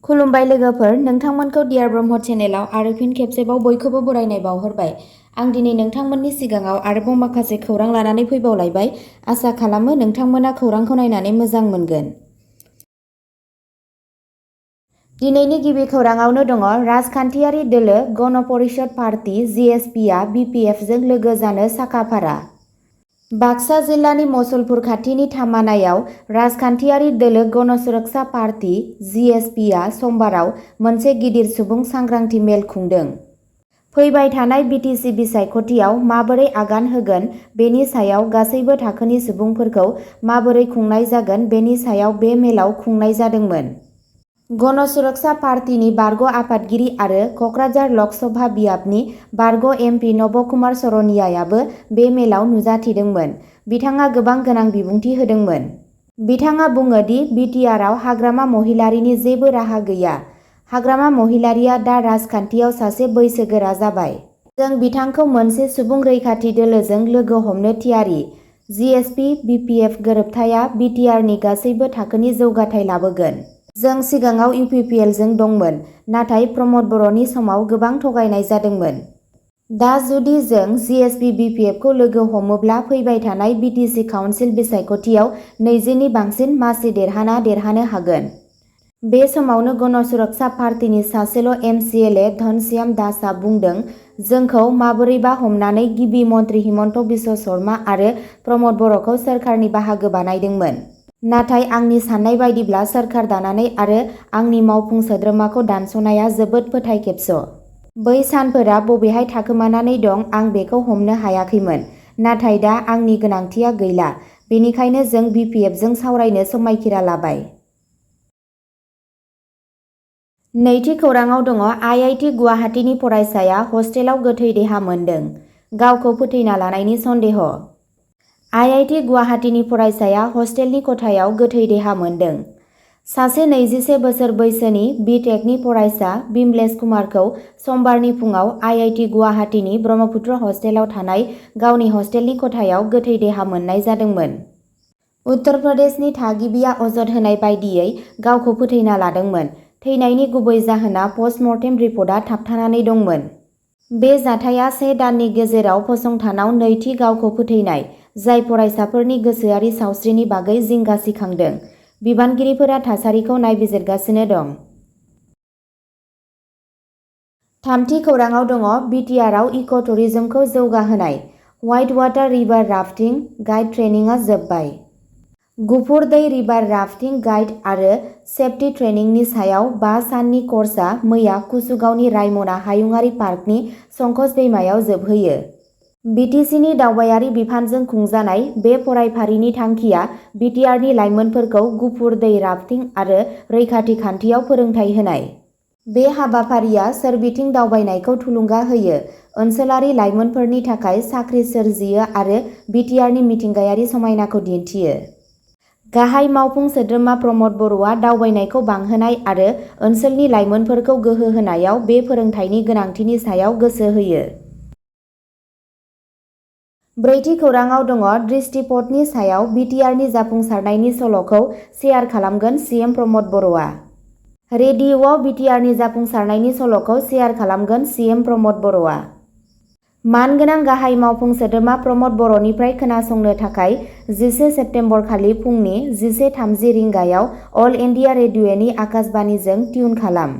खुलुमबाय लोगोफोर, नोंथांमोनखौ डियार ब्रह्म चेनेलाव आरो फिन खेबसेबाव बयखौबो बरायनाय बावहरबाय। आं दिनै नोंथांमोननि सिगाङाव आरोबाव माखासे खौरां लानानै फैबावलायबाय। आसा खालामो नोंथांमोना खौरांखौ नायनानै मोजां मोनगोन। दिनैनि गिबि खौराङावनो दङ राजखान्थियारि दोलो गण परिषद पार्टी (जिएसपि) आ बिपिएफजों लोगो जानो साखाफारा। बाक्सा जिल्लानि मसलपुर खाथिनि थामानायाव राजखान्थियारि दोलो गण सुरक्षा पार्टी (जिएसपि) आ समबाराव मोनसे गिदिर सुबुं सांग्रांथि मेल खुंदों। फैबाय थानाय बिटिसि बिसायख'थियाव माबोरै आगान होगोन बेनि सायाव गासैबो थाखोनि सुबुंफोरखौ माबोरै खुंनाय जागोन बेनि सायाव बे मेलाव खुंनाय जादोंमोन। गण सुरक्षा पार्टीनि बारग' आफादगिरि आरो क'क्राझार लक सभा बियाबनि बारग' एमपि नब कुमार सरनियायाबो बे मेलाव नुजाथिदोंमोन। बिथाङा गोबां गोनां बिबुंथि होदोंमोन। बिथाङा बुङो दि बिटिआरआव हाग्रामा महिलारीनि जेबो राहा गैया। हाग्रामा महिलारीया दा राजखान्थियाव सासे बैसोगोरा जाबाय। जों बिथांखौ मोनसे सुबुं रैखाथि दोलोजों लोगो हमनो थियारि। जिएसपि बिपिएफ गोरोबथाया बिटिआरनि गासैबो थाखोनि जौगाथाय लाबोगोन। जों सिगाङाव UPPL जों दंमोन, नाथाय प्रमद बर'नि समाव गोबां थगायनाय जादोंमोन। दा जुदि जों जिएसपि बिपिएफखौ लोगो हमोब्ला फैबाय थानाय बिटिसि काउन्सिल बिसायख'थियाव 20 नि बांसिन मासि देरहानो हागोन। बे समावनो गण सुरक्षा पार्टीनि सासेल' MCLA धनश्याम दासआ बुंदों, जोंखौ माबोरैबा हमनानै गिबि मन्त्रि हिमन्त बिश्व शर्मा आरो प्रमद बर'खौ सोरखारनि बाहागो बानायदोंमोन। नाथाय आंनि साननाय बायदिब्ला सोरखार दानानै आरो आंनि मावफुं सोद्रोमाखौ दानस'नाया जोबोद फोथायखेबस'। बै सानफोरा बबेहाय थाखोमानानै दं आं बेखौ हमनो हायाखैमोन। नाथाय दा आंनि गोनांथिया गैला। बेनिखायनो जों बिपिएफजों सावरायनो समायखिरा लाबाय। नैथि खौराङाव दङ IIT गुवाहाटीनि फरायसाया हस्टेलाव गोथै देहा मोन्दों। गावखौ फोथैना लानायनि सन्देह। IIT गुवाहाटीनि फरायसाया हस्टेलनि खथायाव गोथै देहा मोन्दों। सासे 21 बोसोर बैसोनि BTechनि फरायसा बिमलेश कुमारखौ समबारनि फुङाव IIT गुवाहाटीनि ब्रह्मपुत्र हस्टेलाव थानाय गावनि हस्टेलनि खथायाव गोथै देहा मोननाय जादोंमोन। उत्तर प्रदेशनि थागिबिया अजद होनाय बायदियै गावखौ फोथैना लादोंमोन। थैनायनि गुबै जाहोना पस्टमर्टेम रिपर्टआ थाबथानानै दंमोन। बे जाथाया 1 दाननि गेजेराव फसंथानाव नैथि गावखौ फोथैनाय, जाय फरायसाफोरनि गोसोआरि सावस्रिनि बागै जिंगा सिखांदों। बिबानगिरिफोरा थासारिखौ नायबिजिरगासिनो दं। थामथि खौराङाव दङ बिटिआरआव इक' टुरिजमखौ जौगाहोनाय। White water river rafting guide ट्रेनिंआ जोबबाय। गुफुर दै रिभार राफ्टिं गाइड आरो सेफ्टि ट्रेनिंनि सायाव 5 साननि कर्सआ मैया कुसुगावनि रायमना हायुङारि पार्कनि संकस दैमायाव जोबहैयो। बिटिसिनि दावबायारि बिफानजों खुंजानाय बे फरायफारिनि थांखिया बिटिआरनि लाइमोनफोरखौ गुफुर दै राफ्टिं आरो रैखाथि खान्थियाव फोरोंथाय होनाय। बे हाबाफारिया सोरबिथिं दावबायनायखौ थुलुंगा होयो, ओनसोलारि लाइमोनफोरनि थाखाय साख्रि सोरजियो आरो बिटिआरनि मिथिंगायारि समायनाखौ दिन्थियो। गाहाय मावफुं सोद्रोमा प्रमद बर'आ दावबायनायखौ बांहोनाय आरो ओनसोलनि लाइमोनफोरखौ गोहो होनायाव बे फोरोंथायनि गोनांथिनि सायाव गोसो होयो। ब्रैथि खौराङाव दङ दृष्टिपथनि सायाव बिटिआरनि जाफुंसारनायनि सल'खौ शेयार खालामगोन सिएम प्रमद बर'आ। रेडिअ'आव बिटिआरनि जाफुंसारनायनि सल'खौ शेयार खालामगोन सिएम प्रमद बर'आ। मानगोनां गाहाय मावफुं सोद्रोमा प्रमद बर'निफ्राय खोनासंनो थाखाय 10 सेप्तेम्बर खालि फुंनि 11:30 रिंगायाव अल इन्डिया रेडिअ'नि आकाशबाणीजों ट्युन खालाम।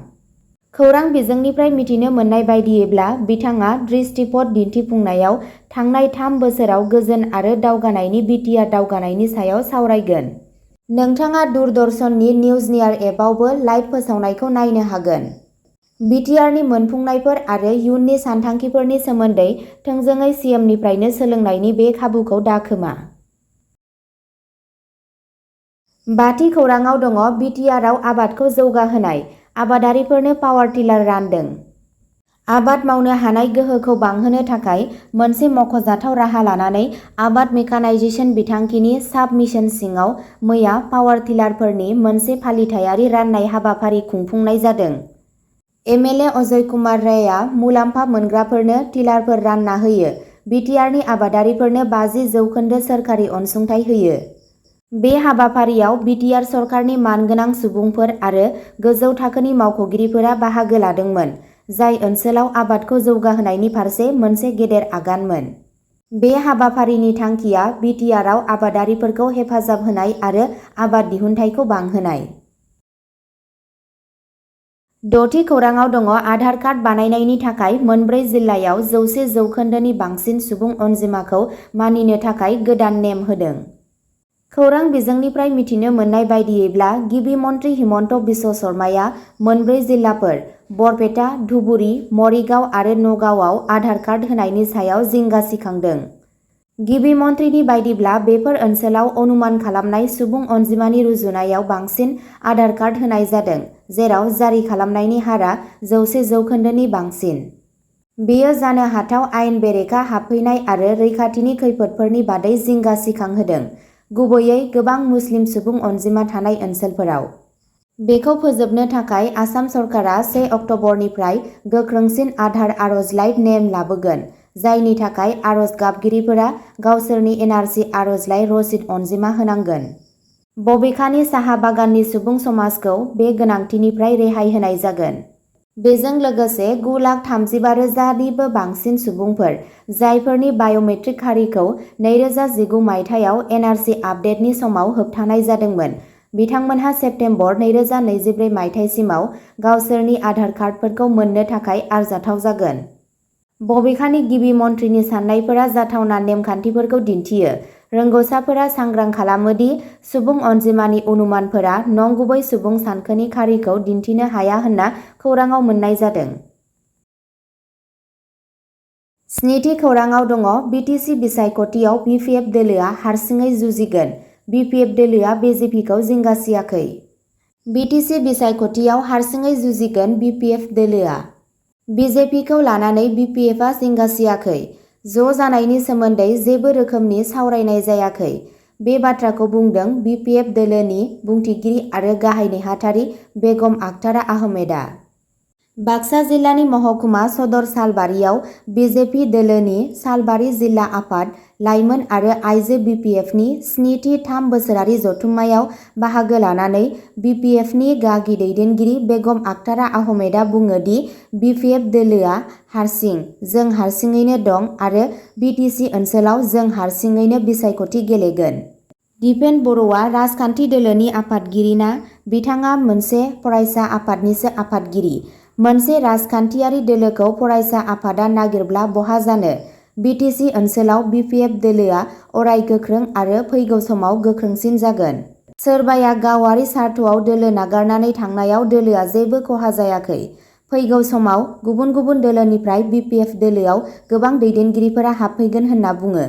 खौरां बिजोंनिफ्राय मिथिनो मोननाय बायदियैब्ला बिथाङा दृष्टिपथ दिन्थिफुंनायाव थांनाय 3 बोसोराव गोजोन आरो दावगानायनि बिटिआर दावगानायनि सायाव सावरायगोन। नोंथाङा दूरदर्शननि निउजनियार एपआवबो लाइभ फोसावनायखौ नायनो हागोन। बिटिआरनि मोनफुंनायफोर आरो इयुननि सानथांखिफोरनि सोमोन्दै थोंजोङै सिएमनिफ्रायनो सोलोंनायनि बे खाबुखौ दाखोमा। बाथि खौराङाव दङ बिटिआरआव आबादखौ जौगाहोनाय, आबादारिफोरनो पावार टिलार रानदों। आबाद मावनो हानाय गोहोखौ बांहोनो थाखाय मोनसे मख'जाथाव राहा लानानै आबाद मेकानाइजेसन बिथांखिनि साब मिशन सिङाव मैया पावार टिलारफोरनि मोनसे फालिथायारि राननाय हाबाफारि खुंफुंनाय जादों। एमएलए अजय कुमार रायआ मुलाम्फा मोनग्राफोरनो टिलारफोर रानना होयो। बिटिआरनि आबादारिफोरनो 50% सोरखारि अनसुंथाइ होयो। बे हाबाफारियाव बिटिआर सरकारनि मानगोनां सुबुंफोर आरो गोजौ थाखोनि मावख'गिरिफोरा बाहागो लादोंमोन, जाय ओनसोलाव आबादखौ जौगाहोनायनि फारसे मोनसे गेदेर आगानमोन। बे हाबाफारिनि थांखिया बिटिआरआव आबादारिफोरखौ हेफाजाब होनाय आरो आबाद दिहुनथायखौ बांहोनाय। 6थि खौराङाव दङ आधार कार्ड बानायनायनि थाखाय मोनब्रै जिल्लायाव 100% बांसिन सुबुं अनजिमाखौ मानिनो थाखाय गोदान नेम होदों। खौरां बिजोंनिफ्राय मिथिनो मोननाय बायदियैब्ला गिबि मन्थ्रि हिमन्त बिश्व शर्माया मोनब्रै जिल्लाफोर बरपेटा, धुबुरी, मरिगाव आरो नगावआव आधार कार्ड होनायनि सायाव जिंगा सिखांदों। गिबि मन्थ्रिनि बायदिब्ला बेफोर ओनसोलाव अनुमान खालामनाय सुबुं अनजिमानि रुजुनायाव बांसिन आधार कार्ड होनाय जादों, जेराव जारि खालामनायनि हारआ 100%नि बांसिन। बेयो जानो हाथाव आयेन बेरेखा हाबफैनाय आरो रैखाथिनि खैफोदफोरनि बादै जिंगा सिखांहोदों, गुबैयै गोबां मुस्लिम सुबुं अनजिमा थानाय ओनसोलफोराव। बेखौ फोजोबनो थाखाय आसाम सरकारा 1 अक्ट'बरनिफ्राय गोख्रोंसिन आधार आर'जलाइ नेम लाबोगोन, जायनि थाखाय आर'ज गाबगिरिफोरा गावसोरनि एनआरसि आर'जलाइ रसिद अनजिमा होनांगोन। बबेखानि साहा बागाननि सुबुं समाजखौ बे गोनांथिनिफ्राय रेहाय होनाय जागोन। बेजों लोगोसे 9,35,000निबो बांसिन सुबुंफोर, जायफोरनि बाय'मेट्रिक खारिखौ 2019 मायथाइयाव एनआरसि आपडेटनि समाव होबथानाय जादोंमोन, बिथांमोनहा सेप्तेम्बर 2024 मायथाइसिमाव गावसोरनि आधार कार्डफोरखौ मोननो थाखाय आरजाथाव जागोन। बबेखानि गिबि मन्थ्रिनि साननायफोरा जाथावना नेमखान्थिफोरखौ दिन्थियो। रोंग'साफोरा सांग्रां खालामो दि सुबुं अनजिमानि अनुमानफोरा नंगुबै सुबुं सानखोनि खारिखौ दिन्थिनो हाया होनना खौराङाव मोन्नाय जादों। 7थि खौराङाव दङ बिटिसि बिसायख'थियाव बिपिएफ दोलोआ हारसिङै जुजिगोन, बिपिएफ दोलोआ बिजेपिखौ जिंगासियाखै। बिटिसि बिसायख'थियाव हारसिङै जुजिगोन बिपिएफ दोलोआ। बिजेपिखौ लानानै बिपिएफआ जिंगासियाखै। ज' जानायनि सोमोन्दै जेबो रोखोमनि सावरायनाय जायाखै। बे बाथ्राखौ बुंदों बिपिएफ दोलोनि बुंथिगिरि आरो गाहाय नेहाथारि बेगम आखतारा आहमेदआ। बाक्सा जिल्लानि महकुमा सदर सालबारियाव बिजेपि दोलोनि सालबारि जिल्ला आफाद, लाइमोन आरो आइजो बिपिएफनि 7थि 3 बोसोरारि जथुम्मायाव बाहागो लानानै बिपिएफनि गागि दैदेनगिरि बेगम आखतारा आहमेदआ बुङो दि बिपिएफ दोलोआ हारसिं, जों हारसिङैनो दं आरो बिटिसि ओनसोलाव जों हारसिङैनो बिसायख'थि गेलेगोन। दिपेन बर'आ राजखान्थि दोलोनि आफादगिरिना बिथाङा मोनसे फरायसा आफादनिसो आफादगिरि। मोनसे राजखान्थियारि दोलोखौ फरायसा आफादा नागिरब्ला बहा जानो? बिटिसि ओनसोलाव बिपिएफ दोलोआ अराय गोख्रों आरो फैगौ समाव गोख्रोंसिन जागोन। सोरबाया गावारि स्वार्थआव दोलो नागारनानै थांनायाव दोलोआ जेबो खहा जायाखै। फैगौ समाव गुबुन गुबुन दोलोनिफ्राय बिपिएफ दोलोआव गोबां दैदेनगिरिफोरा हाबफैगोन होनना बुङो।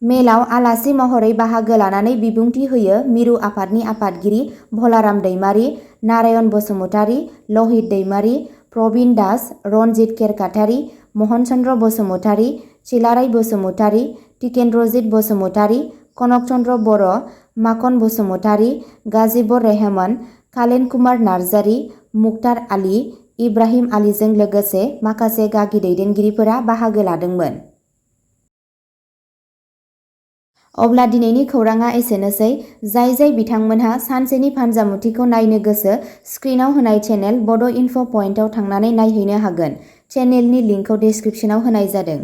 मेलाव आलासि महरै बाहागो लानानै बिबुंथि होयो मिरु आफादनि आफादगिरि भलाराम दैमारि, नारायण बसुमतारी, लहित दैमारि, प्रबिन दास, रनजित खेरखातारि, महन चन्द्र बसुमतारी, चिलाराय बसुमतारी, टिकेन्द्रजित बसुमतारी, कनक चन्द्र बर', माखन बसुमतारी, गाजिबर रेहमान, खालेन कुमार नार्जारी, मुक्तार आली, इब्राहिम आलीजों लोगोसे माखासे गागि दैदेनगिरिफोरा बाहागो लादोंमोन। अब्ला दिनैनि खौराङा एसेनोसै। जाय बिथांमोनहा सानसेनि फानजामुथिखौ नायनो गोसो, स्क्रिनाव होनाय चेनेल बड' इनफ' पइन्टआव थांनानै नायहैनो हागोन। चेनेलनि लिंकखौ डिस्क्रिप्शनाव होनाय जादों।